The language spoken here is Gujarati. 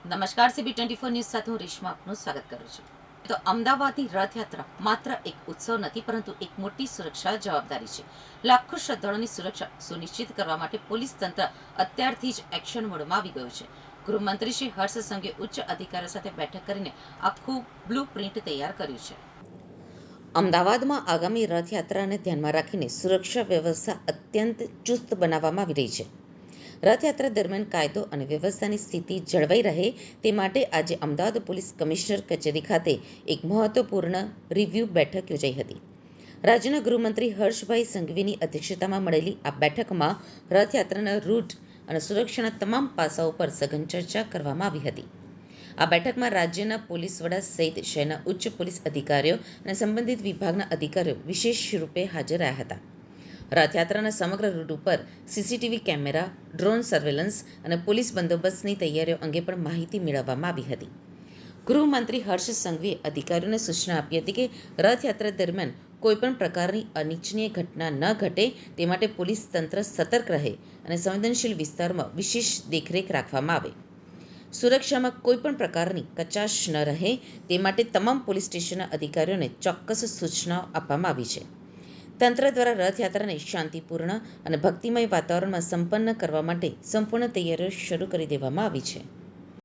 નમસ્કાર, CB24 ન્યૂઝ સાથે હું રેશમા આપનું સ્વાગત કરું છું. તો અમદાવાદની રથયાત્રા માત્ર એક ઉત્સવ નથી, પરંતુ એક મોટી સુરક્ષા જવાબદારી છે. લાખો શ્રદ્ધાળુઓની સુરક્ષા સુનિશ્ચિત કરવા માટે પોલીસ તંત્ર અત્યારથી જ એક્શન મોડમાં આવી ગયું છે. ગૃહમંત્રી શ્રી હર્ષ સંઘે ઉચ્ચ અધિકારીઓ સાથે બેઠક કરીને આખું બ્લુ પ્રિન્ટ તૈયાર કર્યું છે. અમદાવાદમાં આગામી રથયાત્રાને ધ્યાનમાં રાખીને સુરક્ષા વ્યવસ્થા અત્યંત ચુસ્ત બનાવવામાં આવી રહી છે. રથયાત્રા દરમિયાન કાયદો અને વ્યવસ્થાની સ્થિતિ જળવાઈ રહે તે માટે આજે અમદાવાદ પોલીસ કમિશનર કચેરી ખાતે એક મહત્વપૂર્ણ રિવ્યૂ બેઠક યોજાઈ હતી. રાજ્યના ગૃહમંત્રી હર્ષભાઈ સંઘવીની અધ્યક્ષતામાં મળેલી આ બેઠકમાં રથયાત્રાના રૂટ અને સુરક્ષાના તમામ પાસાઓ પર સઘન ચર્ચા કરવામાં આવી હતી. આ બેઠકમાં રાજ્યના પોલીસ વડા સહિત શહેરના ઉચ્ચ પોલીસ અધિકારીઓ અને સંબંધિત વિભાગના અધિકારીઓ વિશેષ રૂપે હાજર રહ્યા હતા. રથયાત્રાના સમગ્ર રૂટ ઉપર સીસીટીવી કેમેરા, ડ્રોન સર્વેલન્સ અને પોલીસ બંદોબસ્તની તૈયારીઓ અંગે પણ માહિતી મેળવવામાં આવી હતી. ગૃહમંત્રી હર્ષ સંઘવીએ અધિકારીઓને સૂચના આપી હતી કે રથયાત્રા દરમિયાન કોઈપણ પ્રકારની અનિચ્છનીય ઘટના ન ઘટે તે માટે પોલીસ તંત્ર સતર્ક રહે અને સંવેદનશીલ વિસ્તારોમાં વિશેષ દેખરેખ રાખવામાં આવે. સુરક્ષામાં કોઈપણ પ્રકારની કચાશ ન રહે તે માટે તમામ પોલીસ સ્ટેશનના અધિકારીઓને ચોક્કસ સૂચનાઓ આપવામાં આવી છે. તંત્ર દ્વારા રથયાત્રાને શાંતિપૂર્ણ અને ભક્તિમય વાતાવરણમાં સંપન્ન કરવા માટે સંપૂર્ણ તૈયારીઓ શરૂ કરી દેવામાં આવી છે.